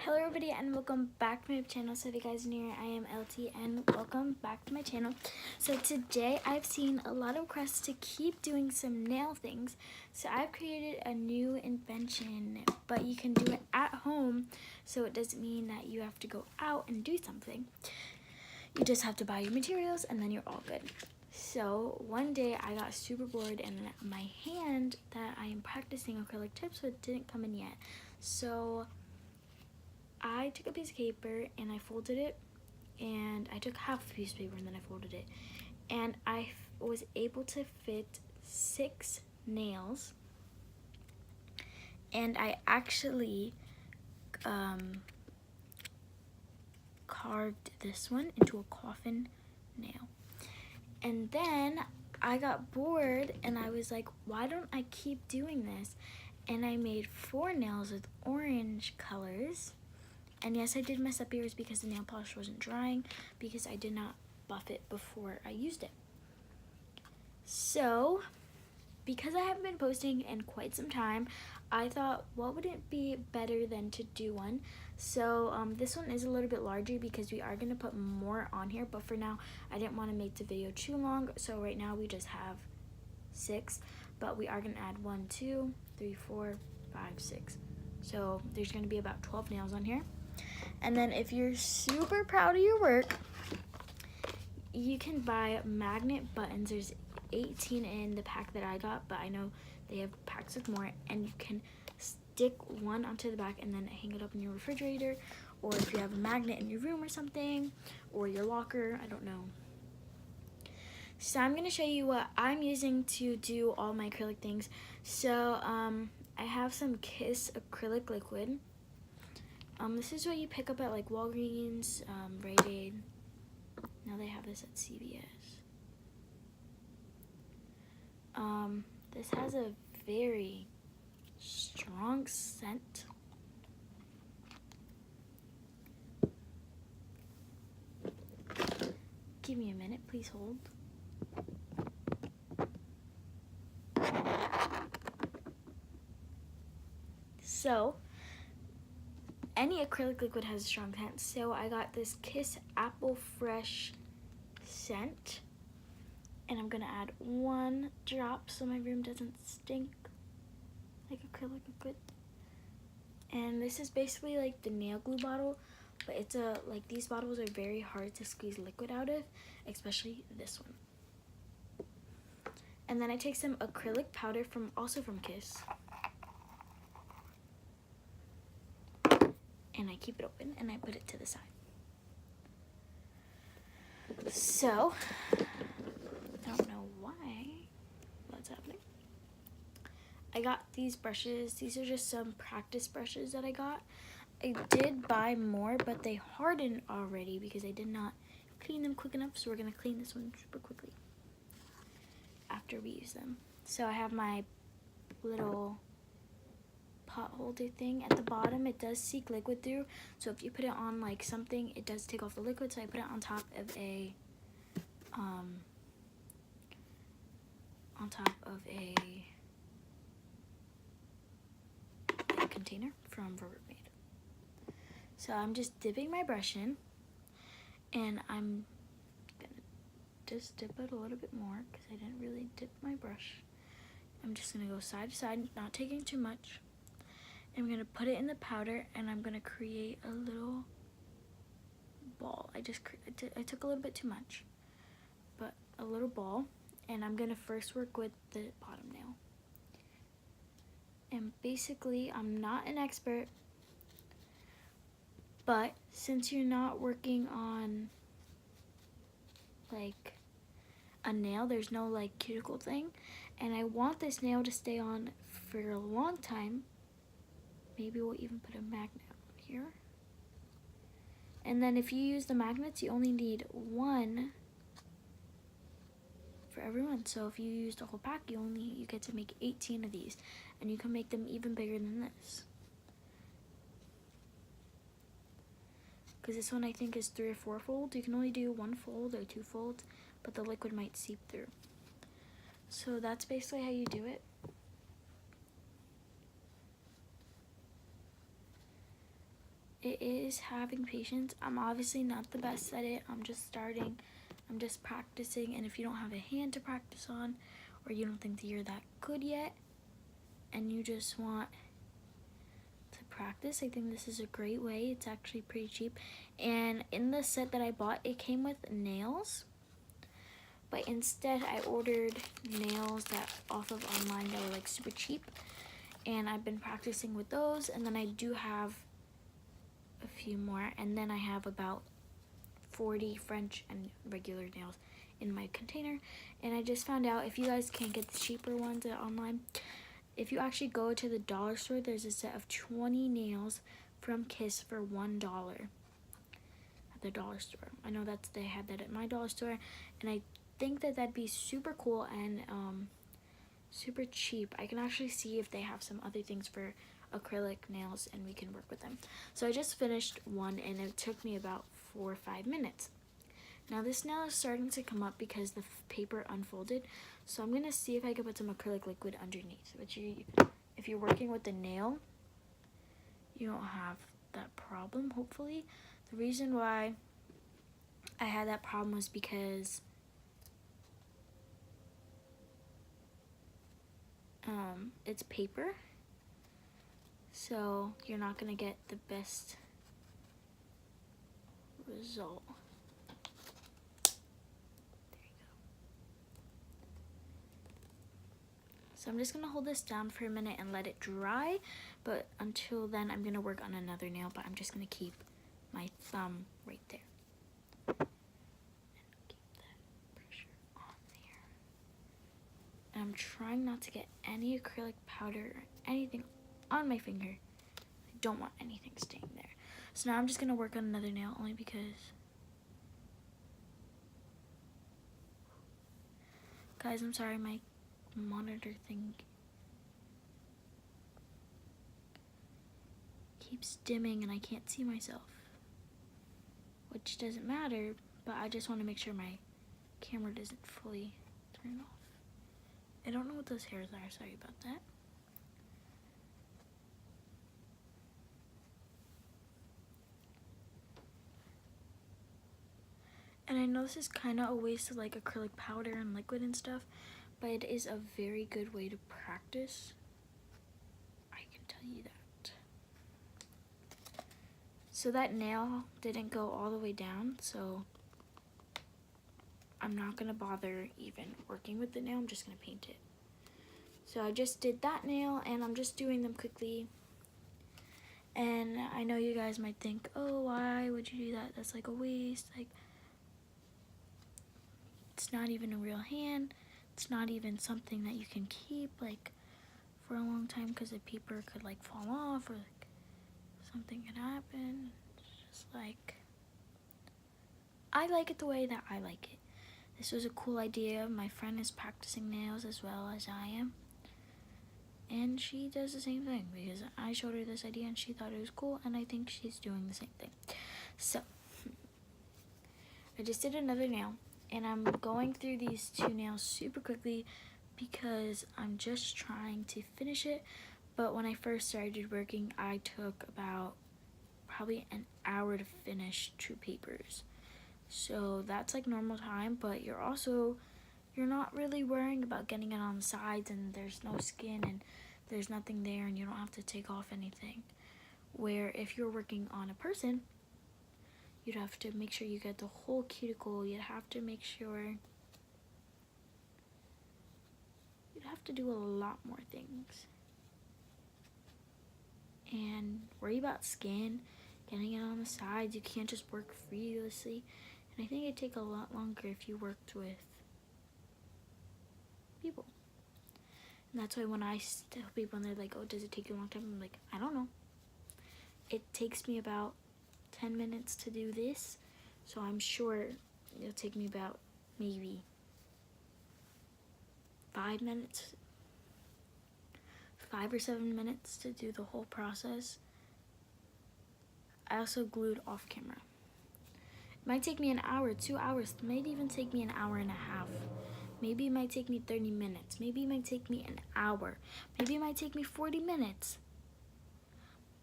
Hello everybody and welcome back to my channel. So if you guys are new here, I am LT and welcome back to my channel. So today I've seen a lot of requests to keep doing some nail things. So I've created a new invention, but you can do it at home. So it doesn't mean that you have to go out and do something. You just have to buy your materials and then you're all good. So one day I got super bored and my hand that I am practicing acrylic tips with didn't come in yet. So I took a piece of paper and I folded it, and I took half a piece of paper and then I folded it, and I was able to fit 6 nails, and I actually carved this one into a coffin nail. And then I got bored and I was like, why don't I keep doing this? And I made 4 nails with orange colors. And yes, I did mess up yours because the nail polish wasn't drying because I did not buff it before I used it. So, because I haven't been posting in quite some time, I thought, what would it be better than to do one? So, this one is a little bit larger because we are going to put more on here. But for now, I didn't want to make the video too long. So, right now, we just have 6. But we are going to add 1, 2, 3, 4, 5, 6. So, there's going to be about 12 nails on here. And then if you're super proud of your work, you can buy magnet buttons. There's 18 in the pack that I got, but I know they have packs of more, and you can stick one onto the back and then hang it up in your refrigerator, or if you have a magnet in your room or something, or your locker, I don't know. So I'm going to show you what I'm using to do all my acrylic things. So I have some Kiss acrylic liquid. This is what you pick up at like Walgreens, Rite Aid. Now they have this at CVS. This has a very strong scent. Give me a minute, please hold. So, any acrylic liquid has a strong scent, so I got this Kiss Apple Fresh scent, and I'm gonna add 1 drop so my room doesn't stink like acrylic liquid. And this is basically like the nail glue bottle, but it's like these bottles are very hard to squeeze liquid out of, especially this one. And then I take some acrylic powder also from Kiss. And I keep it open and I put it to the side. So, I don't know what's happening. I got these brushes. These are just some practice brushes that I got. I did buy more, but they hardened already because I did not clean them quick enough. So we're gonna clean this one super quickly after we use them. So I have my little pot holder thing at the bottom. It does seek liquid through, so if you put it on like something, it does take off the liquid. So I put it on top of a container from Rubbermaid. So I'm just dipping my brush in, and I'm gonna just dip it a little bit more because I didn't really dip my brush. I'm just gonna go side to side, not taking too much. I'm gonna put it in the powder, and I'm gonna create a little ball. I took a little bit too much, but a little ball. And I'm gonna first work with the bottom nail. And basically, I'm not an expert, but since you're not working on like a nail, there's no like cuticle thing, and I want this nail to stay on for a long time. Maybe we'll even put a magnet here. And then if you use the magnets, you only need 1 for everyone. So if you use the whole pack, you get to make 18 of these, and you can make them even bigger than this. Because this one I think is 3 or 4 folds. You can only do 1 fold or 2 folds, but the liquid might seep through. So that's basically how you do it. it is having patience. I'm obviously not the best at it. I'm just starting. I'm just practicing. And if you don't have a hand to practice on, or you don't think that you're that good yet, and you just want to practice, I think this is a great way. It's actually pretty cheap. And in the set that I bought, it came with nails. But instead, I ordered nails that off of online that were like super cheap. And I've been practicing with those. And then I do have a few more. And then I have about 40 French and regular nails in my container. And I just found out, if you guys can't get the cheaper ones online, if you actually go to the dollar store, there's a set of 20 nails from Kiss for $1 at the dollar store. I know they had that at my dollar store, and I think that that'd be super cool and super cheap. I can actually see if they have some other things for acrylic nails, and we can work with them. So I just finished one, and it took me about 4 or 5 minutes. Now this nail is starting to come up because the paper unfolded, so I'm gonna see if I can put some acrylic liquid underneath. But if you're working with the nail, you don't have that problem, hopefully. The reason why I had that problem was because it's paper, so you're not gonna get the best result. So I'm just gonna hold this down for a minute and let it dry, but until then I'm gonna work on another nail, but I'm just gonna keep my thumb right there. And keep that pressure on there. And I'm trying not to get any acrylic powder or anything on my finger. I don't want anything staying there. So now I'm just gonna work on another nail, only because, guys, I'm sorry, my monitor thing keeps dimming and I can't see myself, which doesn't matter, but I just want to make sure my camera doesn't fully turn off. I don't know what those hairs are, sorry about that. And I know this is kind of a waste of like acrylic powder and liquid and stuff, but it is a very good way to practice. I can tell you that. So that nail didn't go all the way down, so I'm not gonna bother even working with the nail. I'm just gonna paint it. So I just did that nail, and I'm just doing them quickly. And I know you guys might think, oh, why would you do that? That's like a waste. Like, it's not even a real hand. It's not even something that you can keep like for a long time, because the paper could like fall off, or like something could happen. It's just like, I like it the way that I like it. This was a cool idea. My friend is practicing nails as well as I am, and she does the same thing because I showed her this idea and she thought it was cool, and I think she's doing the same thing. So I just did another nail, and I'm going through these 2 nails super quickly because I'm just trying to finish it. But when I first started working, I took about probably an hour to finish 2 papers. So that's like normal time, but you're not really worrying about getting it on the sides, and there's no skin and there's nothing there, and you don't have to take off anything. Where if you're working on a person, you'd have to make sure you get the whole cuticle. You'd have to make sure, you'd have to do a lot more things and worry about skin, getting it on the sides. You can't just work frivolously, and I think it'd take a lot longer if you worked with people. And that's why when I tell people and they're like, oh, does it take you a long time? I'm like, I don't know. It takes me about 10 minutes to do this, so I'm sure it'll take me about maybe 5 or 7 minutes to do the whole process. I also glued off camera. It might take me an hour, 2 hours, it might even take me an hour and a half. Maybe it might take me 30 minutes. Maybe it might take me an hour. Maybe it might take me 40 minutes.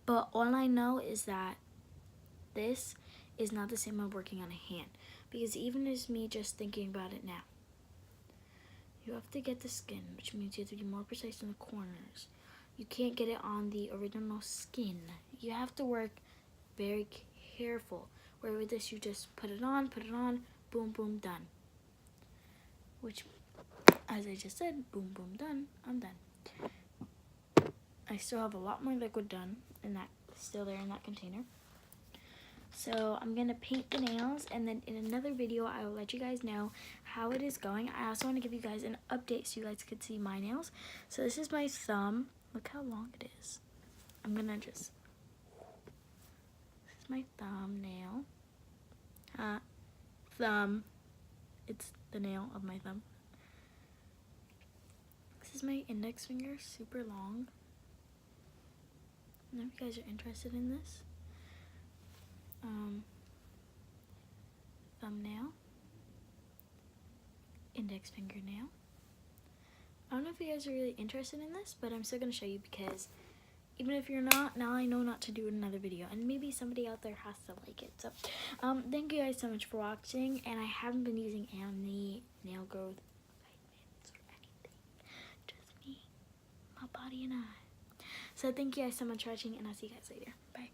But all I know is that this is not the same as working on a hand, because even as me just thinking about it now, you have to get the skin, which means you have to be more precise in the corners. You can't get it on the original skin. You have to work very careful. Where with this, you just put it on, boom, boom, done. Which, as I just said, boom, boom, done, I'm done. I still have a lot more liquid done in that, still there in that container. So I'm gonna paint the nails, and then in another video I will let you guys know how it is going. I also want to give you guys an update so you guys could see my nails. So this is my thumb. Look how long it is. I'm gonna just, this is my thumbnail. Thumb. It's the nail of my thumb. This is my index finger, super long. I don't know if you guys are interested in this. Thumbnail, index fingernail. I don't know if you guys are really interested in this, but I'm still going to show you, because even if you're not, now I know not to do another video, and maybe somebody out there has to like it. So thank you guys so much for watching, and I haven't been using any nail growth vitamins or anything, just me, my body, and I. So thank you guys so much for watching, and I'll see you guys later. Bye.